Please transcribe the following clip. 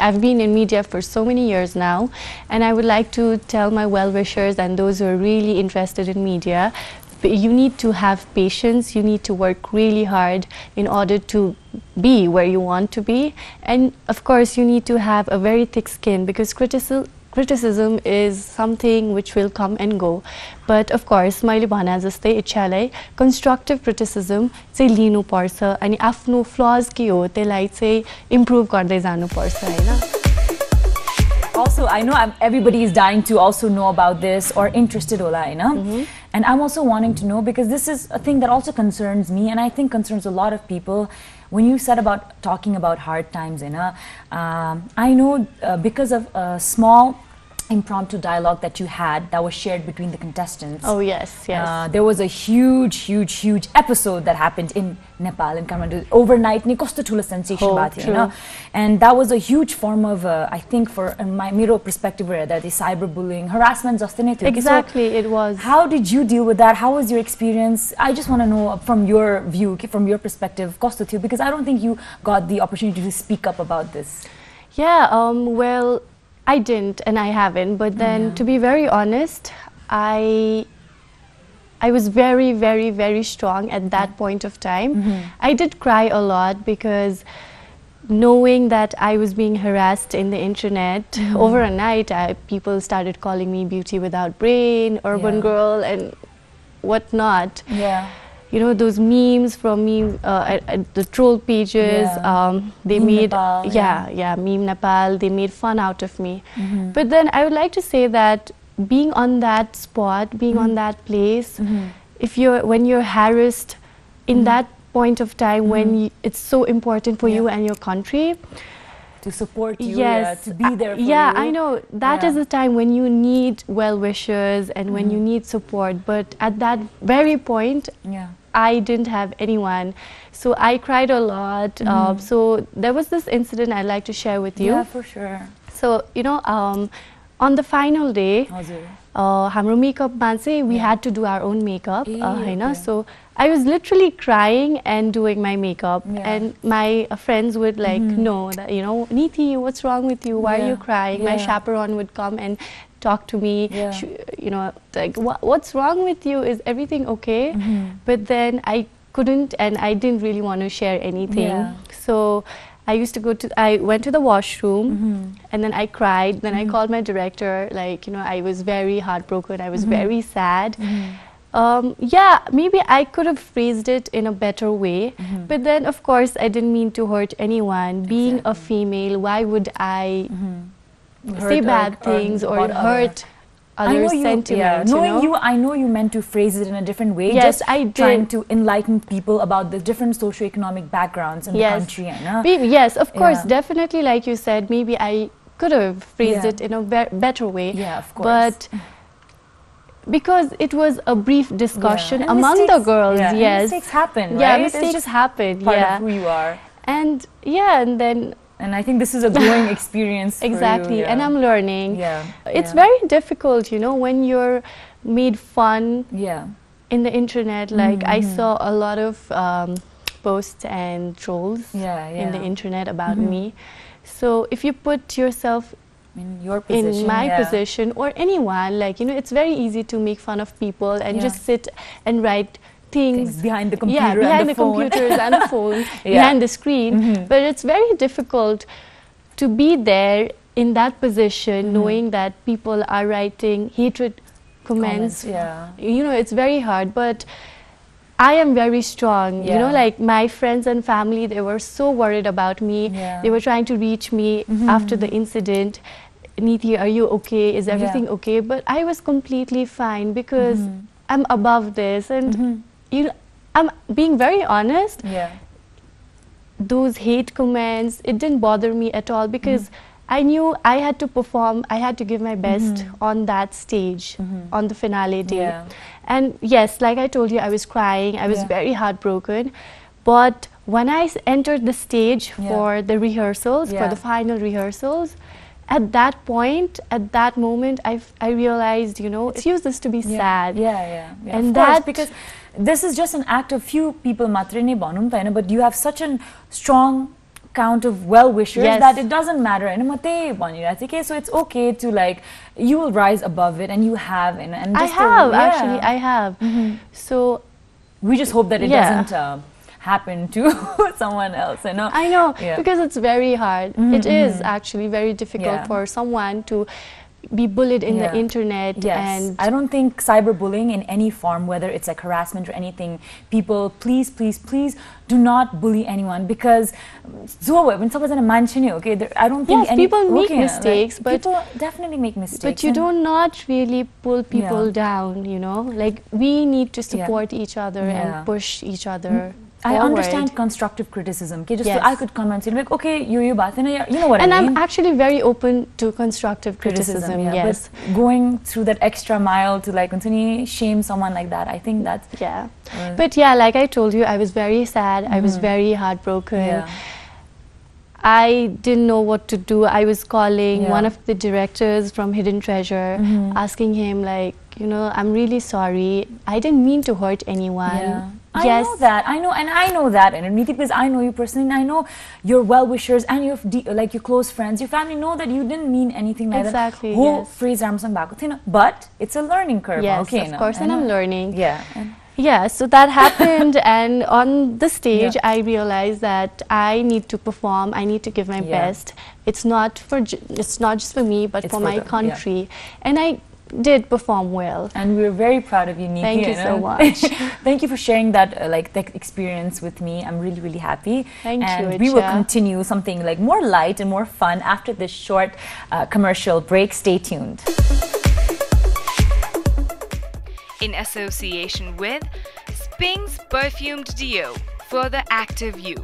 I've been in media for so many years now, and I would like to tell my well-wishers and those who are really interested in media, you need to have patience, you need to work really hard in order to be where you want to be. And of course, you need to have a very thick skin, because criticism is something which will come and go. But of course, मैले भने जस्तै इच्छालाई constructive criticism चाहिँ लिनु पर्छ, अनि आफ्नो flaws के हो त्यसलाई चाहिँ improve गर्दै जानु पर्छ, हैन? Also, I know everybody is dying to also know about this or interested होला, हैन? And I'm also wanting to know, because this is a thing that also concerns me and I think concerns a lot of people. When you said about talking about hard times, I know because of a small impromptu dialogue that you had that was shared between the contestants. Oh yes, yes. There was a huge episode that happened in Nepal, in Kathmandu. Overnight, ni kasto thula sensation bhayo थियो, and that was a huge form of, I think, for my मेरो perspective, that is cyberbullying, harassment जस्तै नै थियो. Exactly, it was. How did you deal with that? How was your experience? I just want to know from your view, from your perspective, kasto थियो, because I don't think you got the opportunity to speak up about this. Yeah, well, I didn't and I haven't, but then to be very honest, I was very strong at that point of time. I did cry a lot, because knowing that I was being harassed in the internet over a night, people started calling me beauty without brain, urban girl and whatnot. Yeah. You know, those memes from the troll pages, they Meme made, Nepal, Meme Nepal, they made fun out of me. But then I would like to say that being on that spot, being on that place, when you're harassed in that point of time, when it's so important for you and your country, to support you, to be there for you. Yeah, I know. That is the time when you need well-wishers and when you need support. But at that very point, I didn't have anyone. So I cried a lot. So there was this incident I'd like to share with you. Yeah, for sure. So, you know, on the final day, हाम्रो मेकअपमा चाहिँ we had to do our own makeup, Hahn? So I was literally crying and doing my makeup, and my friends would like know that, you know, Niti, what's wrong with you? Why are you crying? My chaperone would come and talk to me, you know, like, what's wrong with you? Is everything okay? But then I couldn't, and I didn't really want to share anything. So I went to the washroom and then I cried. Then I called my director, like, you know, I was very heartbroken. I was very sad. Yeah, maybe I could have phrased it in a better way. But then, of course, I didn't mean to hurt anyone. Being a female, why would I say bad things or hurt others' sentiments? Knowing you, I know you meant to phrase it in a different way. Yes, just I did. Trying to enlighten people about the different socioeconomic backgrounds in the country. Yes, of course, definitely, like you said, maybe I could have phrased it in a better way. Yeah, of course. But because it was a brief discussion among the girls, mistakes happen, right? Yeah, mistakes happen. Part of who you are. And and then. And I think this is a growing experience. Exactly, for you, and I'm learning. Yeah, it's very difficult, you know, when you're made fun in the internet. Like I saw a lot of posts and trolls in the internet about me. So if you put yourself in your position, in my position, or anyone, like, you know, it's very easy to make fun of people and just sit and write things behind the computer, behind the computers and the phone, behind the screen. But it's very difficult to be there in that position, knowing that people are writing hatred comments. You know, it's very hard. But I am very strong. You know, like my friends and family, they were so worried about me. They were trying to reach me after the incident. Niti, are you okay? Is everything okay? But I was completely fine, because I'm above this, and you know, I'm being very honest. Those hate comments, it didn't bother me at all, because I knew I had to perform, I had to give my best on that stage, on the finale day. And yes, like I told you, I was crying, I was very heartbroken. But when I entered the stage for the rehearsals, for the final rehearsals, at that point, at that moment, I realized, you know, it's useless to be sad. And that's because this is just an act of few people matre nei bhanum ta haina, but you have such a strong count of well-wishers Yes. that it doesn't matter. Okay, so it's okay to like, you will rise above it, and you have. And I just have, yeah. actually, I have. So we just hope that it Yeah. doesn't happen to someone else, you know. I know, Yeah. because it's very hard. It is actually very difficult Yeah. for someone to be bullied in the Yeah. internet. Yes, And I don't think cyberbullying in any form, whether it's like harassment or anything, people, please, please, please do not bully anyone, because when someone's in a mansion, okay, I don't think Yes, people make like, mistakes, but people definitely make mistakes. But you do not really pull people down, you know. Like, we need to support each other and push each other. I forward. understand constructive criticism. Okay, just Yes. I could come and say like, okay, you baat hai na, you know what And I mean. I'm actually very open to constructive criticism. yeah. Yes. But going through that extra mile to like shame someone like that, I think that's Yeah. But yeah, like I told you, I was very sad. I was very heartbroken. yeah. I didn't know what to do. I was calling Yeah. one of the directors from Hidden Treasure, asking him like, you know, I'm really sorry. I didn't mean to hurt anyone. Yeah. Yes. I know that. I know that. And Niti, because I know you personally, and I know your well-wishers and your like your close friends, your family know that you didn't mean anything like Exactly, that. Whole yes. phrase Ramsang back. But it's a learning curve. Yes, okay, of no? course, and I'm learning. Yeah. Yeah, so that happened, and on the stage, I realized that I need to perform. I need to give my best. It's not just for me, but It's for for my them, country. And I did perform well. And we're very proud of you, Niti. Thank you so much. Thank you for sharing that that experience with me. I'm really, really happy. Thank you, And we will Itchya. continue something like more light and more fun after this short commercial break. Stay tuned. In association with Sping's Perfumed Deo for the Active You.